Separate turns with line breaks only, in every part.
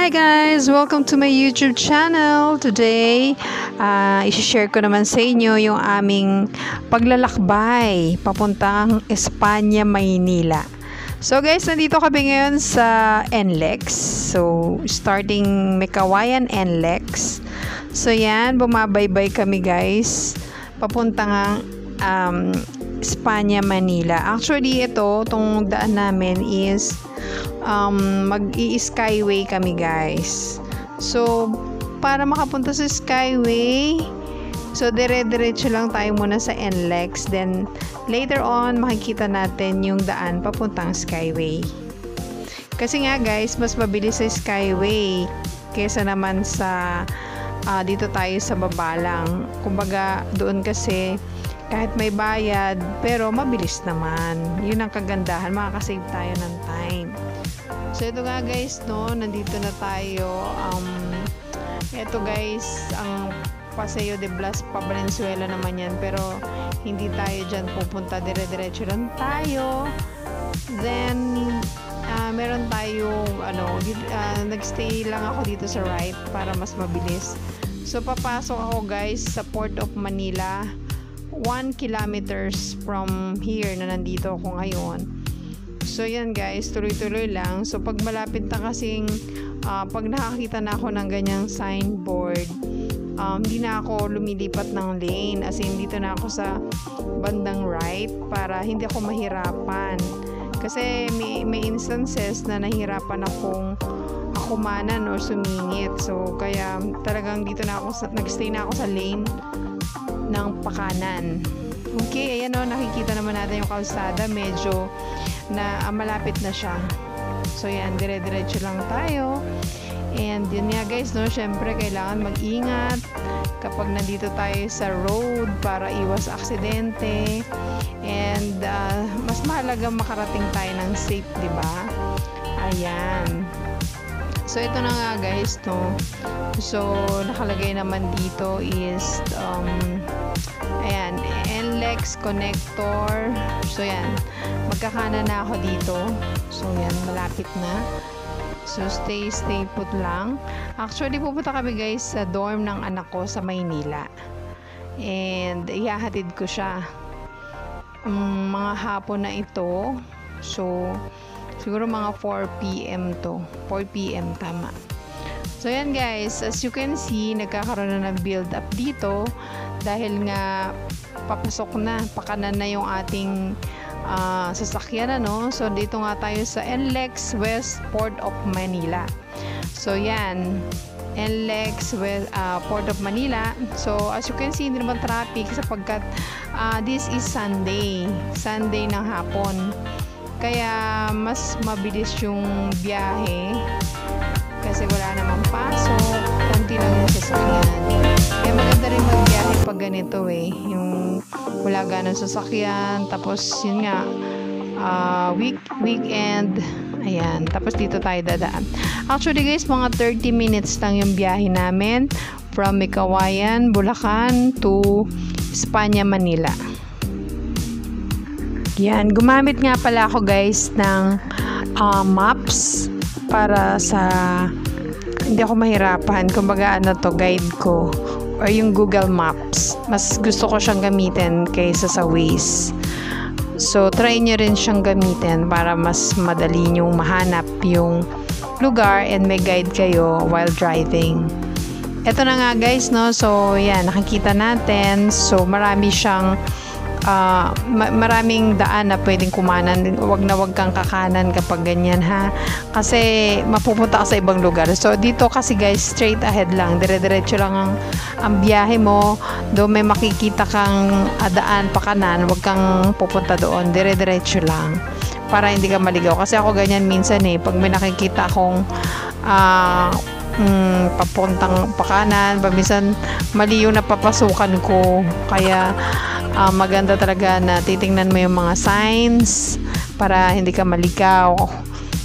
Hi guys! Welcome to my YouTube channel. Today, isi-share ko naman sa inyo yung aming paglalakbay papuntang Espanya, Maynila. So guys, nandito kami ngayon sa NLEX. So, starting Mekawayan NLEX. So yan, bumabaybay kami guys. Papuntang Espanya, Manila. Actually, itong daan namin is mag-i-skyway kami guys. So para makapunta sa skyway, so dire-diretso lang tayo muna sa NLEX, then later on makikita natin yung daan papuntang skyway. Kasi nga guys, mas mabilis sa skyway kesa naman sa dito tayo sa baba lang. Kumbaga doon kasi kahit may bayad pero mabilis naman. Yun ang kagandahan, makakasave tayo ng time. So ito nga guys, no, nandito na tayo. Ito guys, ang Paseo de Blas pa Valenzuela naman yan, pero hindi tayo dyan pupunta, dire-diretso lang tayo. Then meron tayo nagstay lang ako dito sa right para mas mabilis. So papasok ako guys sa Port of Manila, 1 kilometers from here na nandito ako ngayon. So yan guys, tuloy-tuloy lang. So pag malapit na kasing pag nakakita na ako ng ganyang signboard, hindi na ako lumilipat ng lane, as in dito na ako sa bandang right para hindi ako mahirapan. Kasi may instances na nahirapan akong akumanan or sumingit. So kaya talagang dito na ako nagstay na ako sa lane ng pakanan. Okay, ayan o, nakikita naman natin yung kalsada, medyo na malapit na siya. So yan, dire-diretso lang tayo. And yun nga guys, no, syempre kailangan mag-ingat kapag nandito tayo sa road para iwas aksidente. And mas mahalaga makarating tayo ng safe, di ba? Ayan. So ito na nga guys, no. So nakalagay naman dito is ayan, NLEX connector. So yan, magkakanan na ako dito. So yan, malapit na. So stay put lang. Actually pupunta kami guys sa dorm ng anak ko sa Maynila. And ihahatid ko siya mga hapon na ito. So siguro mga 4 PM to. 4 PM tama. So yan guys, as you can see, nagkakaroon na ng build up dito dahil nga papasok na, pakanan na yung ating sasakyan, ano. So dito nga tayo sa NLEX West Port of Manila. So yan, NLEX West Port of Manila. So as you can see, hindi naman traffic sapagkat this is Sunday ng hapon. Kaya mas mabilis yung biyahe kasi wala namang pasok, konti lang yung sasakyan. Kaya maganda rin magbiyahe pag ganito yung wala ganang sasakyan, tapos yun nga weekend, ayan, tapos dito tayo dadaan. Actually guys, mga 30 minutes lang yung biyahe namin from Mekawayan, Bulacan to Espanya, Manila. Yan, gumamit nga pala ako guys ng maps para sa hindi ako mahirapan. Kumbaga guide ko or yung Google Maps. Mas gusto ko siyang gamitin kaysa sa Waze. So try nyo rin siyang gamitin para mas madali nyong mahanap yung lugar and may guide kayo while driving. Ito na nga guys, no. So yan, nakikita natin. So marami siyang maraming daan na pwedeng kumanan. Wag kang kakanan kapag ganyan, ha, kasi mapupunta ka sa ibang lugar. So dito kasi guys, straight ahead lang, dire-diretso lang ang biyahe mo. Do may makikita kang daan pa kanan, wag kang pupunta doon, dire-diretso lang para hindi ka maligaw. Kasi ako ganyan minsan pag may nakikita akong papuntang pakanan, paminsan mali yung napapasukan ko. Kaya maganda talaga na titingnan mo yung mga signs para hindi ka maligaw.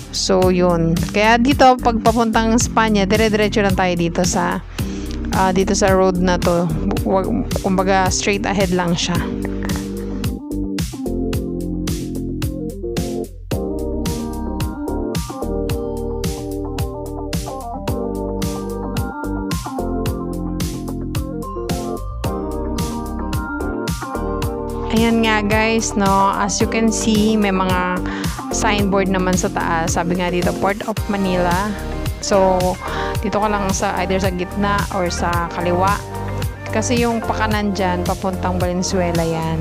So yun, kaya dito pag papuntang Espanya, dire-diretso lang tayo dito sa road na to. Kumbaga straight ahead lang siya. Ayan nga guys, no, as you can see, may mga signboard naman sa taas. Sabi nga dito, Port of Manila. So, dito ka lang sa either sa gitna or sa kaliwa. Kasi yung pakanan dyan, papuntang Valenzuela yan.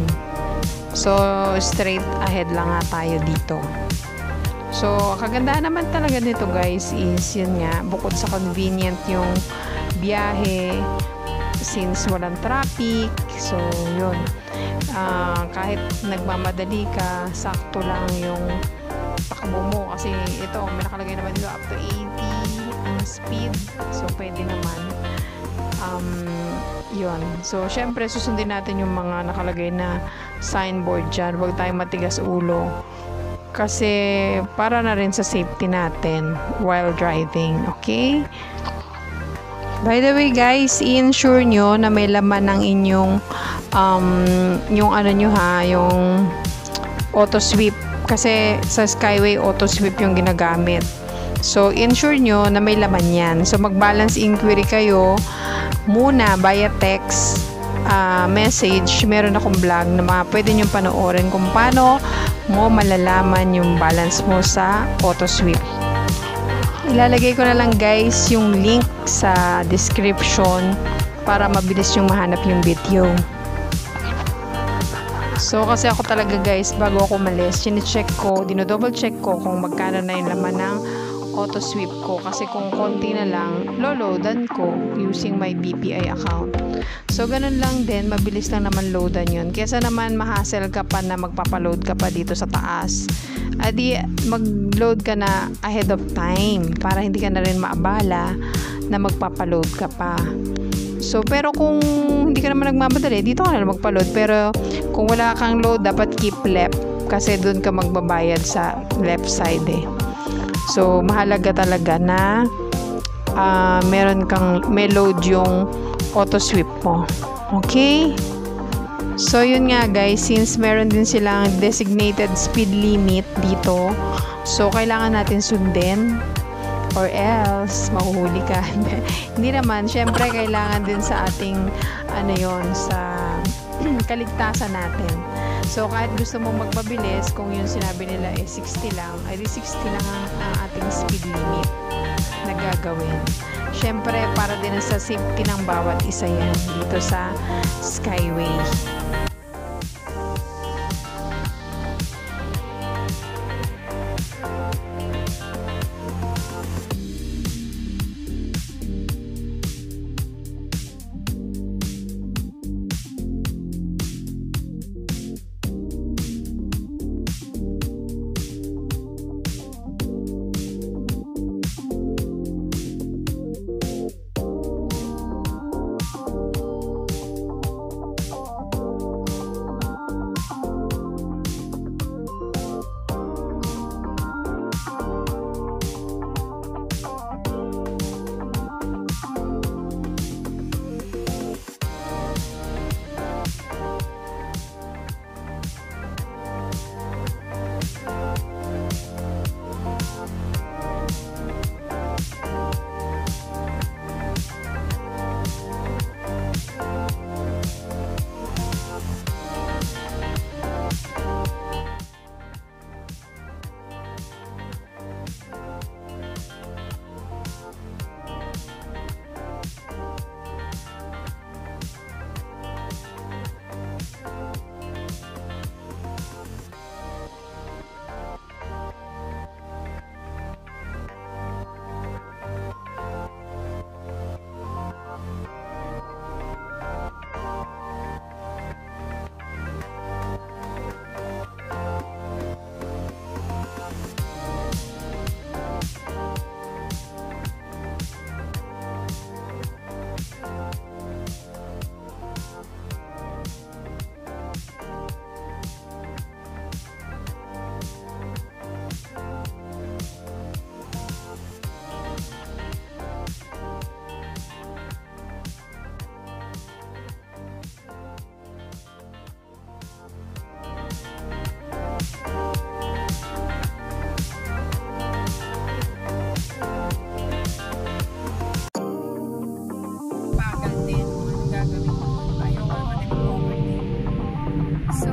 So, straight ahead lang nga tayo dito. So, kagandahan naman talaga nito guys is yun nga, bukod sa convenient yung biyahe, since walang traffic, so yun. Kahit nagmamadali ka, sakto lang yung takbo mo kasi ito, may nakalagay naman dito up to 80 ang speed, so pwede naman. Yun. So, syempre, susundin natin yung mga nakalagay na signboard dyan. Huwag tayong matigas ulo. Kasi, para na rin sa safety natin while driving. Okay? By the way, guys, i-ensure nyo na may laman ng inyong yung ano nyo ha, yung auto sweep. Kasi, sa Skyway, auto sweep yung ginagamit. So, ensure nyo na may laman yan. So, mag-balance inquiry kayo muna via text message. Meron akong vlog na pwede nyo panoorin kung paano mo malalaman yung balance mo sa auto sweep. Ilalagay ko na lang guys yung link sa description para mabilis yung mahanap yung video. So, kasi ako talaga guys, bago ako umalis, chine-check ko, dino-double check ko kung magkano na yung laman ng auto sweep ko, kasi kung konti na lang loloadan ko using my BPI account. So ganun lang din, mabilis lang naman loadan yun, kesa naman ma-hassle ka pa na magpapaload ka pa dito sa taas. Adi mag-load ka na ahead of time para hindi ka na rin maabala na magpapaload ka pa. So pero kung hindi ka naman nagmamadali, dito ka na magpa-load, pero kung wala kang load, dapat keep left kasi dun ka magbabayad sa left side eh. So, mahalaga talaga na may load yung auto sweep mo. Okay? So, yun nga guys, since meron din silang designated speed limit dito, so, kailangan natin sundin or else, mahuhuli ka. Hindi naman, syempre, kailangan din sa ating, sa kaligtasan natin. So, kahit gusto mong magpabilis, kung yung sinabi nila 60 lang, ay di 60 lang ang ating speed limit na gagawin. Syempre, para din sa safety ng bawat isa yan dito sa Skyway.
So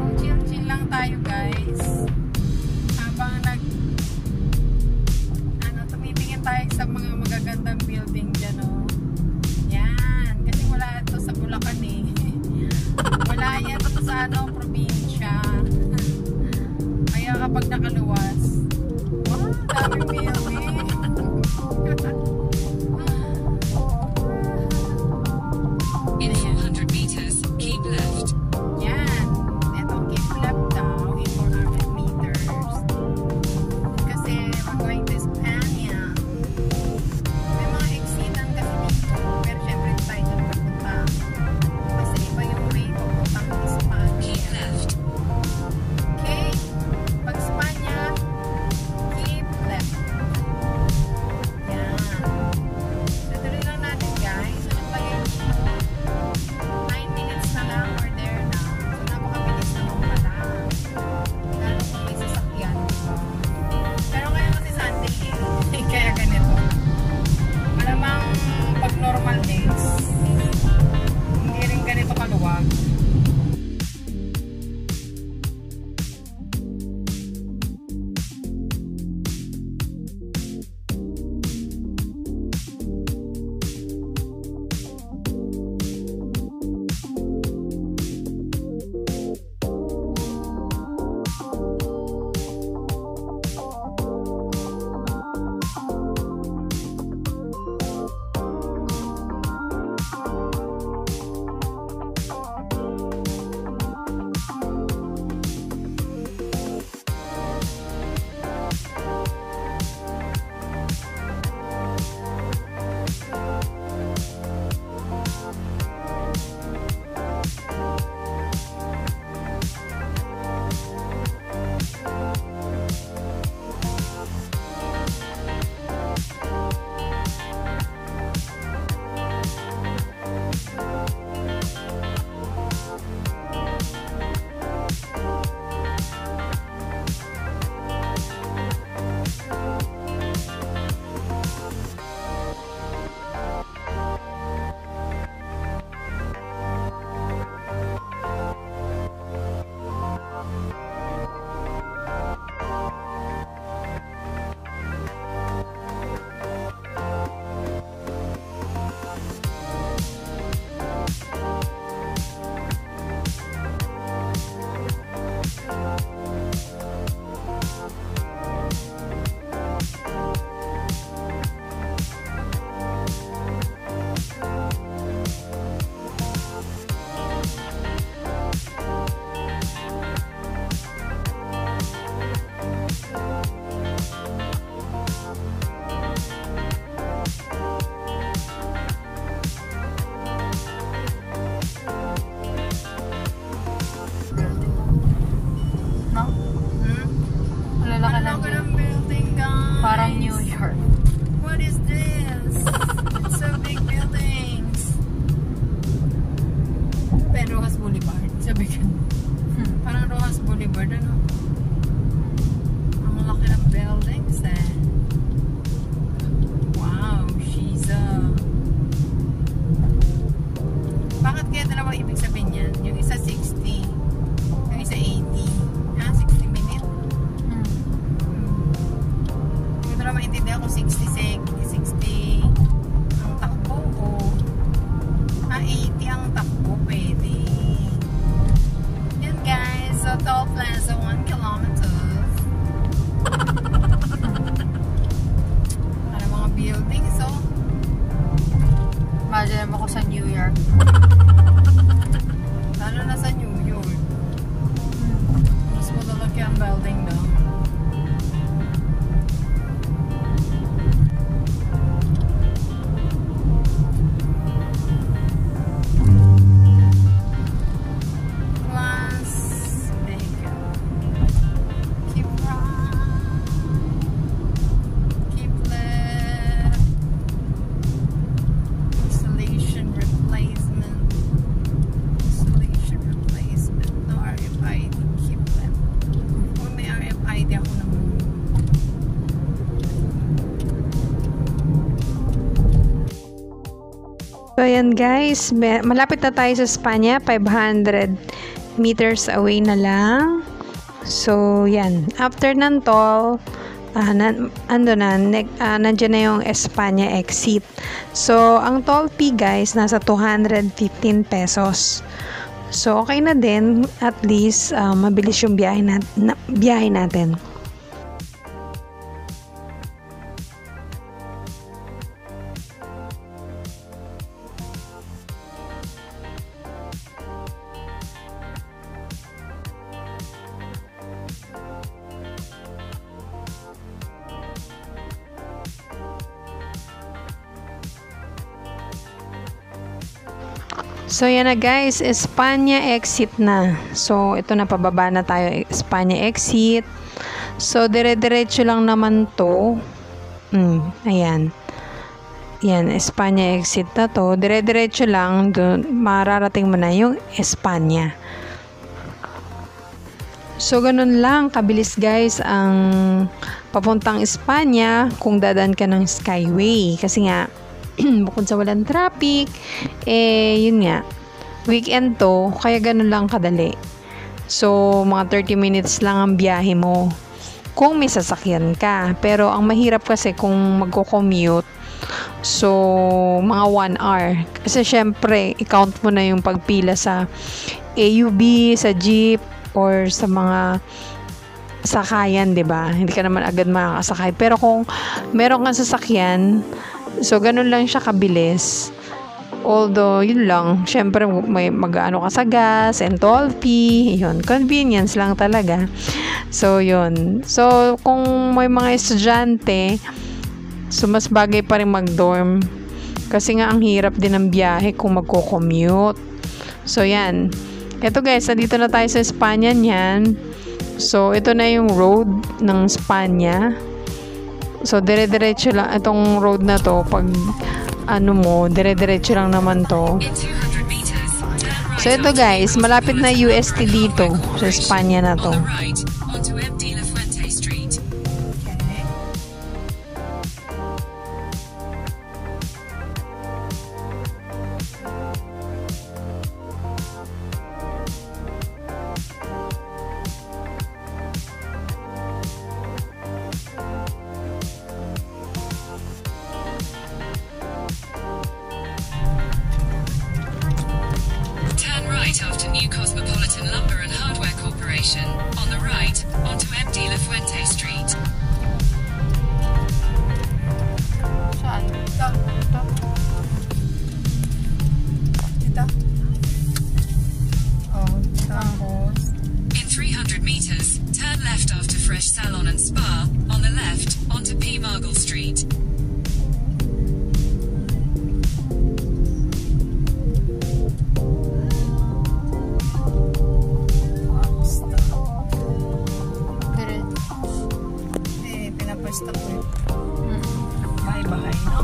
covered, ano? Ang laki ng buildings, eh. Wow, she's bakit kaya dalawa ibig sabihin yan? Yung isa 60, yung isa 80. 60 minutes. Hindi ko na maintindihan kung 60 ang takbo o 80 ang takbo, pwede. Yan guys, so Toll Plaza 1 kilometers. Ano mga buildings, so imagine mo ko sa New York. Lalo na sa New York. Mas malalaki ang building daw. Las Vegas. Keep right. Keep left. Installation replacement. Installation replacement. No RFID. Keep left. Kung may RFID ako naman. So ayan guys, malapit na tayo sa Espanya, 500 meters away na lang. So yan, after ng toll, nandiyan na yung Espanya exit. So ang toll fee guys, nasa 215 pesos. So okay na din, at least mabilis yung biyahe natin. So yan na guys, Espanya exit na. So ito na, pababa na tayo, Espanya exit. So dire-diretso lang naman to. Ayan. Yan, Espanya exit na to. Dire-diretso lang, doon mararating mo na yung Espanya. So ganun lang kabilis guys ang papuntang Espanya kung dadan ka ng Skyway. Kasi nga bukod sa walang traffic, yun nga, weekend to, kaya ganun lang kadali. So, mga 30 minutes lang ang biyahe mo kung may sasakyan ka. Pero, ang mahirap kasi kung magko-commute, so, mga 1 hour. Kasi, syempre, i-count mo na yung pagpila sa AUB, sa jeep, or sa mga sakayan, 'di ba? Hindi ka naman agad makakasakay. Pero kung meron kang sasakyan, so ganun lang siya kabilis. Although yun lang, syempre may mag-aano ka sa gas and toll fee, yun, convenience lang talaga. So yun. So kung may mga estudyante, so mas bagay pa rin mag-dorm kasi nga ang hirap din ng biyahe kung magko-commute. So yan. Ito guys, nandito na tayo sa Espanya niyan. So, ito na yung road ng Espanya. So, dire-diretso lang. Itong road na to, pag dire-diretso lang naman to. So, ito guys, malapit na UST dito sa Espanya na to.
After New Cosmopolitan Lumber and Hardware Corporation, on the right, onto M. de la Fuente Street. In 300 meters, turn left after Fresh Salon and Spa, on the left, onto P. Margle Street.
Bahay-bahay, no?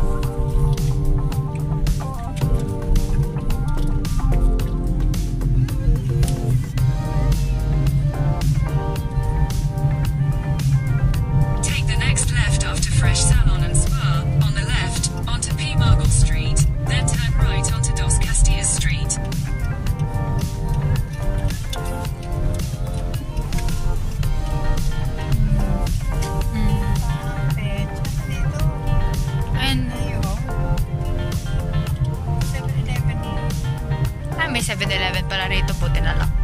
7-Eleven pala rito, buti na lang.